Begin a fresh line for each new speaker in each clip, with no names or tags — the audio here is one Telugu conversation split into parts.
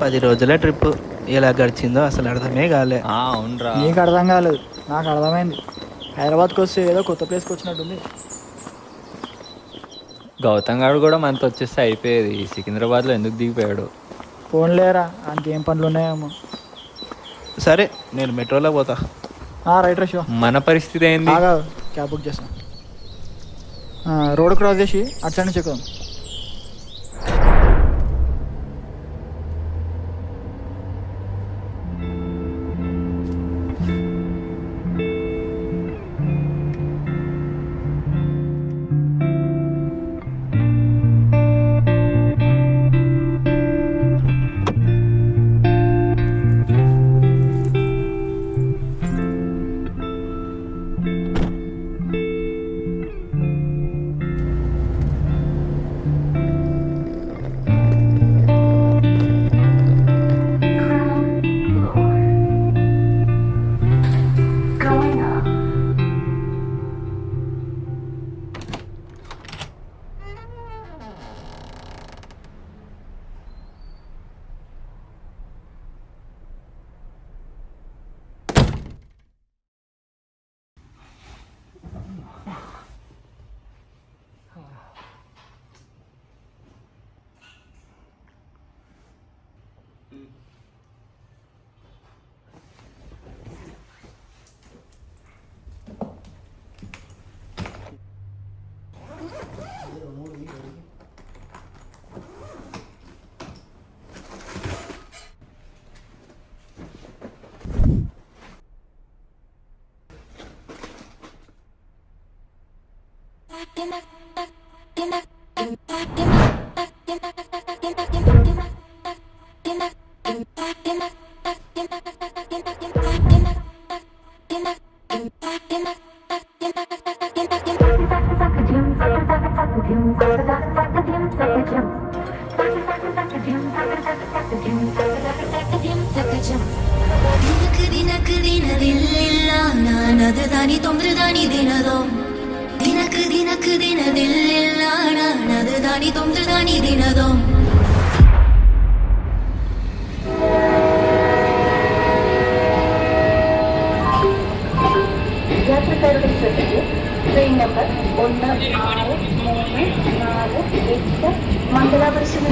10 రోజుల ట్రిప్ ఎలా గడిచిందో అసలు అర్థమే కాలే.
అవునరా.
నీకు అర్థం కాలేదు, నాకు అర్థమైంది. హైదరాబాద్కి వస్తే ఏదో కొత్త ప్లేస్కి వచ్చినట్టుంది.
గౌతమ్ గారు కూడా మనతో వచ్చేస్తే అయిపోయేది. సికింద్రాబాద్లో ఎందుకు దిగిపోయాడు?
ఫోన్ లేరా, ఆయనకి ఏం పనులు ఉన్నాయేమో.
సరే నేను మెట్రోలో పోతా.
రైట్ రా శివ.
మన పరిస్థితి ఏంది?
బాగా క్యాబ్ బుక్ చేస్తాం. రోడ్ క్రాస్ చేసి అటు సైడ్ నుంచి ఎక్కుదాం.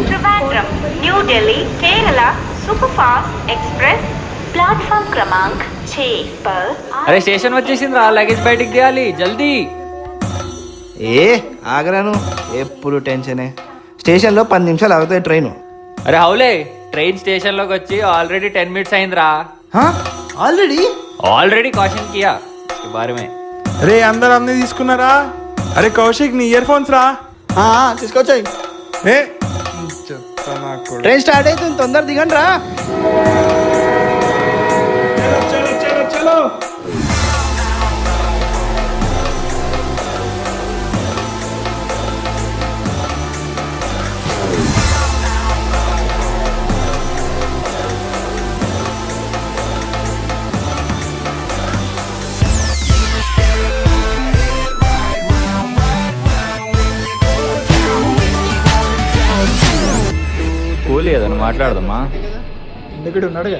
Trivandrum, New Delhi, Kerala, Superfast Express, platform क्रमांक 6 पर।
అరే స్టేషన్ వచ్చేసింది రా, లగేజ్ బయటికి తీయాలి జల్దీ.
ఆగరాను, ఎప్పుడు టెన్షనే. స్టేషన్లో 10 నిమిషాలు ఆగుతాయి ట్రైన్.
అరే హౌలే, ట్రైన్ స్టేషన్లోకి వచ్చి ఆల్రెడీ 10 మినిట్స్ అయిందిరా. ఆల్రెడీ కాషన్ కియా బారమే.
అరే అందరు అన్నీ తీసుకున్నారా? అరే కౌశిక్ నీ ఇయర్ ఫోన్స్ రా.
తీసుకొచ్చాయి. ట్రైన్ స్టార్ట్ అవుతుంది, తొందర దిగండి రా.
కూలి ఏదన్నా మాట్లాడదమ్మా.
ఎందుకు ఉన్నాడుగా.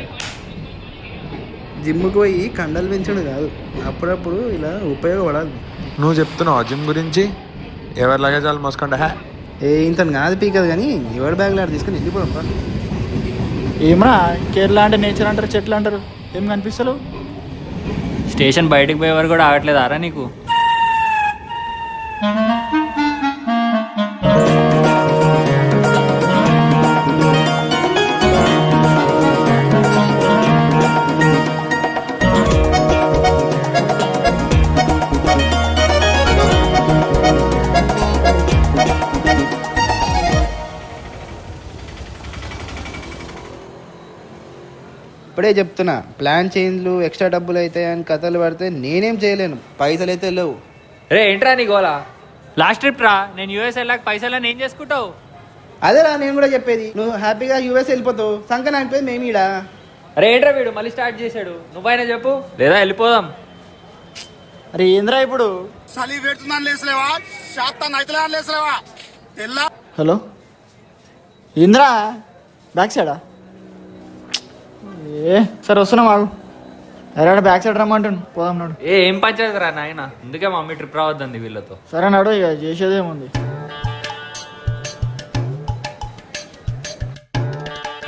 జిమ్కి పోయి కండలు పెంచడు కాదు, అప్పుడప్పుడు ఇలా ఉపయోగపడాలి.
నువ్వు చెప్తున్నావు జిమ్ గురించి? ఎవరి లగేజ్ వాళ్ళు మోసుకుంటా.
ఇంత కాదు పీకదు కానీ ఎవరి బ్యాగ్లో ఆడ తీసుకుని వెళ్ళిపోదాం.
ఏమరా కేరళ అంటే నేచర్ అంటారు, చెట్లు అంటారు, ఏం కనిపిస్తలేవు.
స్టేషన్ బయటకు పోయే వరకు కూడా ఆగట్లేదు ఆరా నీకు?
ఇప్పుడే చెప్తున్నా, ప్లాన్ చేంజ్లు ఎక్స్ట్రా డబ్బులు అవుతాయి అని కథలు పడితే నేనేం చేయలేను. పైసలు అయితే లేవు.
రే ఏంట్రా నీ గోలా? లాస్ట్ ట్రిప్ రా, నేను యూఎస్ వెళ్ళాక పైసలు ఏం చేసుకుంటావు?
అదేరా నేను కూడా చెప్పేది. నువ్వు హ్యాపీగా యూఎస్ వెళ్ళిపోతావు, సంకన అనిపోయి మేము ఈడ.
అరే ఏంట్రా వీడు మళ్ళీ స్టార్ట్ చేశాడు? నువ్వైనా చెప్పు, లేదా వెళ్ళిపోదాం.
అరే ఏంద్రా ఇప్పుడు? హలో ఇంద్రా, బ్యాక్ సైడా? సరే వస్తున్నాం ఆగు. ఎరాడ బ్యాక్ సైడ్ రమ్మంటాను పోదాం నాడు.
ఏం పంచాయతీ రా నాయన, అందుకే మమ్మీ ట్రిప్ రావద్దంది వీళ్ళతో.
సరే నాడు, ఇక చేసేదేముంది.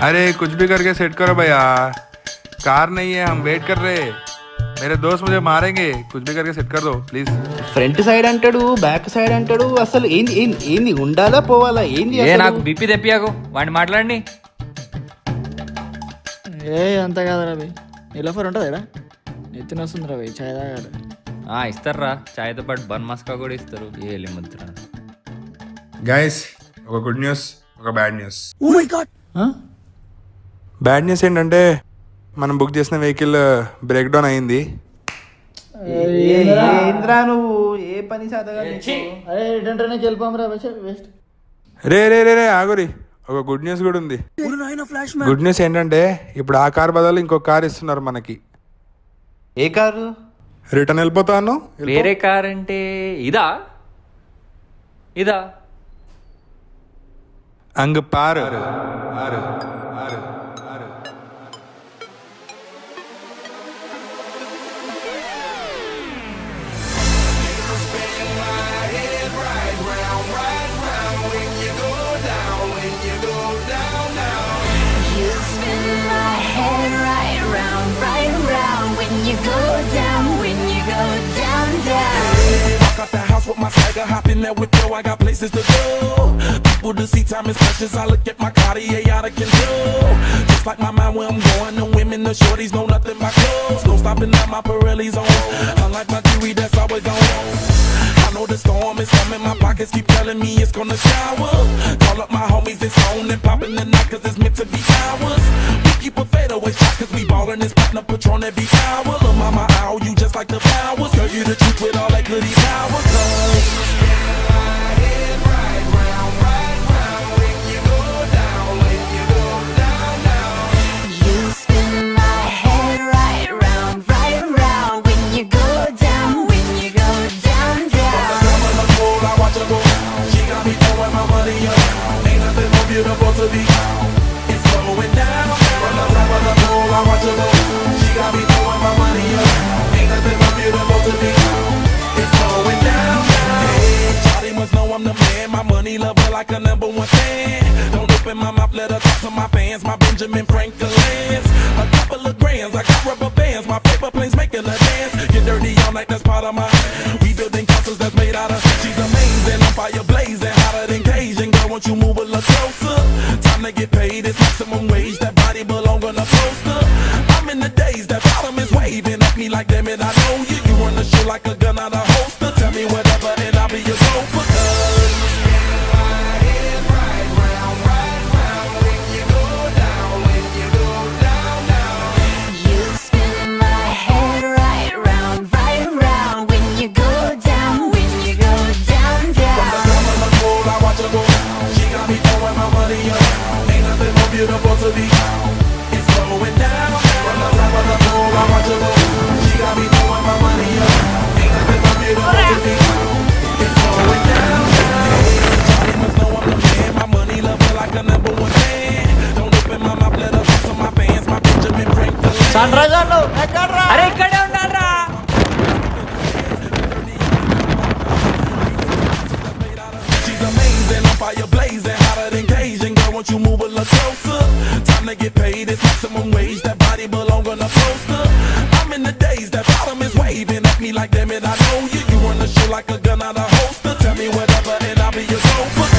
अरे कुछ भी करके सेट करो भैया, कार नहीं है, हम वेट कर रहे हैं. मेरे दोस्त मुझे मारेंगे, कुछ भी करके सेट कर दो प्लीज.
ఫ్రంట్ సైడ్ అంటాడు, బ్యాక్ సైడ్ అంటాడు. అసలు ఏంది ఏంది ఏంది ఉండాలా పోవాలా ఏంది
ఏ
అసలు?
నాకు బీపీ తెప్పియాకు, వాడిని మాట్లాడండి.
అంత కాదు రవి, నిలఫర్ ఉంటుంది ఇక్కడ నెత్తిన వస్తుంది రవి, చాయ్ తాగాలి.
ఇస్తారా, చాయ్తో పాటు బన్ మస్కా కూడా ఇస్తారు. ఏ ముద్ర.
గైస్ ఒక గుడ్ న్యూస్, ఒక బ్యాడ్ న్యూస్.
ఆ?
బ్యాడ్ న్యూస్ ఏంటంటే మనం బుక్ చేసిన వెహికల్ బ్రేక్ డౌన్ అయింది.
ఏంద్రా నువ్వు ఏ పని సాధగా
అరే రిటర్న్ వెళ్ళిపోం రా వేస్ట్.
రే రే రే రే ఆగురి, ఒక గుడ్ న్యూస్ కూడా ఉంది. గుడ్ న్యూస్ ఏంటంటే ఇప్పుడు ఆ కార్ బదులు ఇంకో కార్ ఇస్తున్నారు మనకి.
ఏ కారు?
రిటర్న్ వెళ్ళిపోతాను.
వేరే కార్ అంటే ఇదా? ఇదా?
అంగ్ పారు.
You spin my head right round when you go down, when you go down, down.
Walk out the house with my swagger, hop in that whip, yo, I got places to go. People to see, time is precious, I look at my Cartier out of control. Just like my mind where I'm going, the women, the shorties know nothing but clothes. No stopping at my Pirelli's on, unlike my jewelry that's always on. I know the storm is coming, my pockets keep telling me it's gonna shower. Call up my homies, it's on and popping the night cause it's meant to be ours. We keep a fadeaway shot cause we ballin' this platinum Patron every hour. Lil' mama, ow, you just like the flowers. Girl, you the truth with all that goody power. Cause
You spin my head right round when you go down, when you go down, down.
I watch her go. She got me throwing my money up. Ain't nothing more beautiful to be. It's going down. From the top of the pole, I watch her go. She got me throwing my money up. Ain't nothing more beautiful to be. It's going down. Hey, Charlie must know I'm the man. My money lover like a #1 fan. Don't open my mouth, let her talk to my fans. My Benjamin Franklin's. A couple of grands, I got rubber bands. My paper planes making a dance. Get dirty all night, that's part of my. We building castles that's made out of. She's amazing, I'm fire blazing, hotter than Cajun. Girl, won't you move a little closer? Time to get paid, it's maximum wage. That body belong on a poster. I'm in the days, that bottom is waving at me like, damn it, I know you. You run the show like a gun out of holster. Tell me whatever and I'll be your gopher.
You spin my head right round when you go down, when you go down, down.
I watch her go. She got me throwing my money up. Ain't nothing more beautiful to be. It's going down. From the top of the pole, I watch her go. She got me throwing my money up. Ain't nothing more beautiful to be. It's going down. Charlie must know I'm the man. My money lover like a #1 fan. Don't open my mouth, let her talk to my fans. My Benjamin Franklin.
Sunrise అన్ను ఎక్కడ్రా?
అరే ఇక్కడే ఉండాలరా.
She's amazing, I'm fire blazing, hotter than Cajun. Girl, won't you move a little closer? Time to get paid, it's maximum wage. That body belong on a poster. I'm in the days, that bottom is waving at me like, damn it, I know you. You run the show like a gun out of holster. Tell me whatever and I'll be your gopher.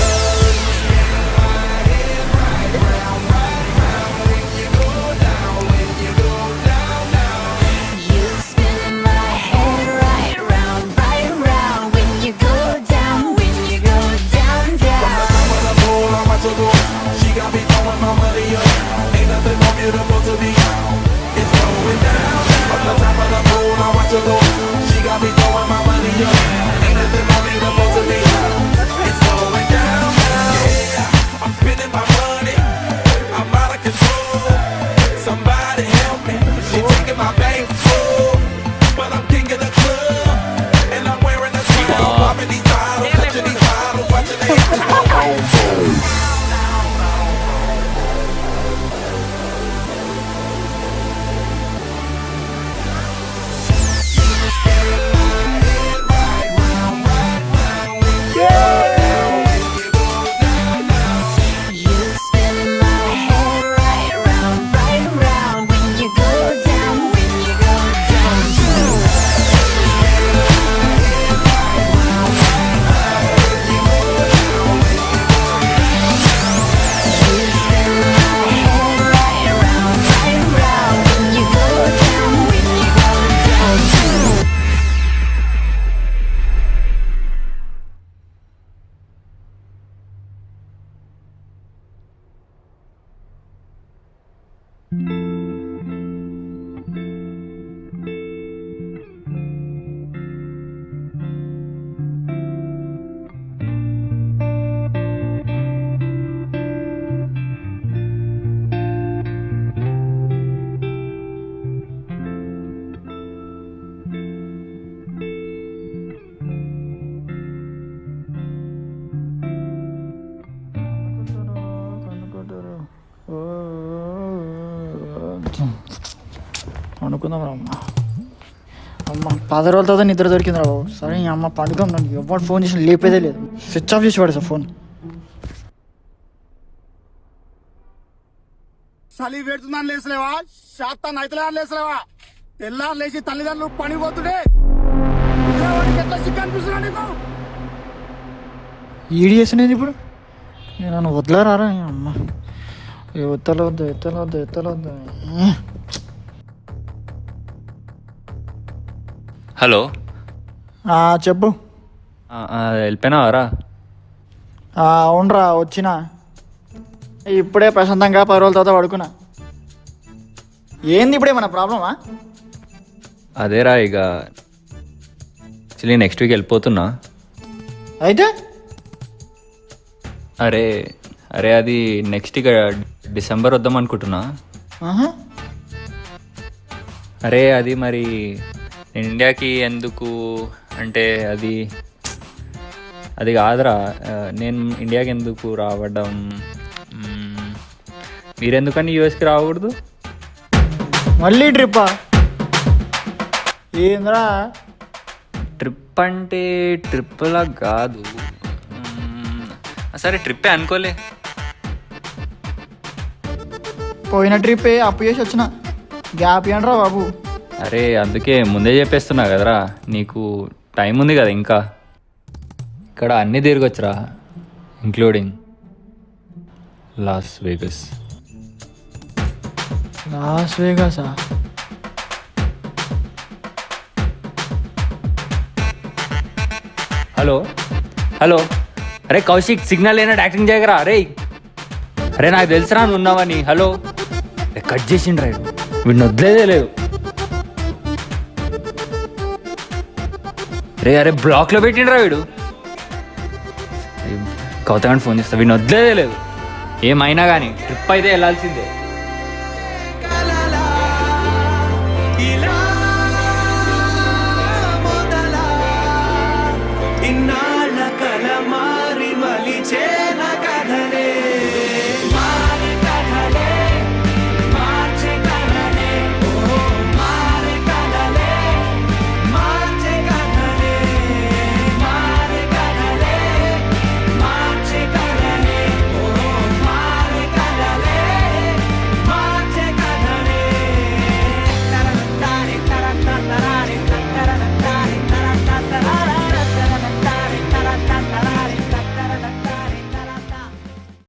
You spin my head right round when you go down, when you go down, down.
I watch her go. She got me throwing my money up. Ain't nothing more beautiful to be. It's going down. From the top of the pole, I watch her go. She got me throwing my money up. Ain't nothing more beautiful to be. It's going down. Yeah, I'm spending my money. I'm out of control. Somebody help me. She taking my bank full, but I'm king of the club, and I'm wearing a suit. I'm popping these bottles, touching these bottles, watching the hits go home.
పండుకుందాం రా అమ్మ. అమ్మ 10 రోజుల తర్వాత నిద్ర దొరికింది రా బాబు. సరే ఈ అమ్మ పండుకోం, నన్ను ఎవరు ఫోన్ చేసి లేపేదే లేదు. స్విచ్ ఆఫ్ చేసి పడేసా ఫోన్.
చలి పెడుతుందని లేసలేవా, శాతం నైతలేని లేసలేవా, తెల్లారు లేచి తల్లిదండ్రులు పని పోతుండే ఎట్లా సిగ్గు అనిపిస్తున్నా నీకు?
ఈడి చేసినది ఇప్పుడు నన్ను వదలరారా అమ్మ. ఎత్తలొద్దు ఎత్తలొద్దు ఎత్తలొద్దు.
హలో
చెప్పు.
వెళ్ళిపోయినావారా?
అవునరా వచ్చిన ఇప్పుడే ప్రశాంతంగా 10 రోజుల తర్వాత పడుకున్నా. ఏంది ఇప్పుడే మన ప్రాబ్లమా?
అదేరా ఇక యాక్చువల్లీ నెక్స్ట్ వీక్ వెళ్ళిపోతున్నా.
అయితే
అరే అరే అది నెక్స్ట్ ఇక డిసెంబర్ వద్దాం అనుకుంటున్నా. అరే అది మరి నేను ఇండియాకి ఎందుకు అంటే అది కాదురా. నేను ఇండియాకి ఎందుకు రావడం, మీరెందుకని యూఎస్కి రాకూడదు?
మళ్ళీ ట్రిప్పా? ఏంద్రా
ట్రిప్ అంటే ట్రిప్లా కాదు. సరే ట్రిప్పే అనుకోలే.
పోయిన ట్రిప్పే అప్పు చేసి వచ్చిన, గ్యాప్ ఇవ్వండిరా బాబు.
అరే అందుకే ముందే చెప్పేస్తున్నా కదరా, నీకు టైం ఉంది కదా ఇంకా. ఇక్కడ అన్నీ తిరగొచ్చురా, ఇంక్లూడింగ్ లాస్ వేగస్.
లాస్ వేగాసా?
హలో హలో, అరే కౌశిక్ సిగ్నల్ లేనట్టు యాక్టింగ్ చేయగరా. అరే అరే నాకు తెలుసురా నువ్వు ఉన్నావని. హలో కట్ చేసిండ్రా, వీడిని వదిలేదే లేదు. రే అరే బ్లాక్లో పెట్టిండ్రా వీడు. కౌతగాని ఫోన్ చేస్తా, వీడిని వదిలేదే లేదు. ఏమైనా కానీ ట్రిప్ అయితే వెళ్ళాల్సిందే.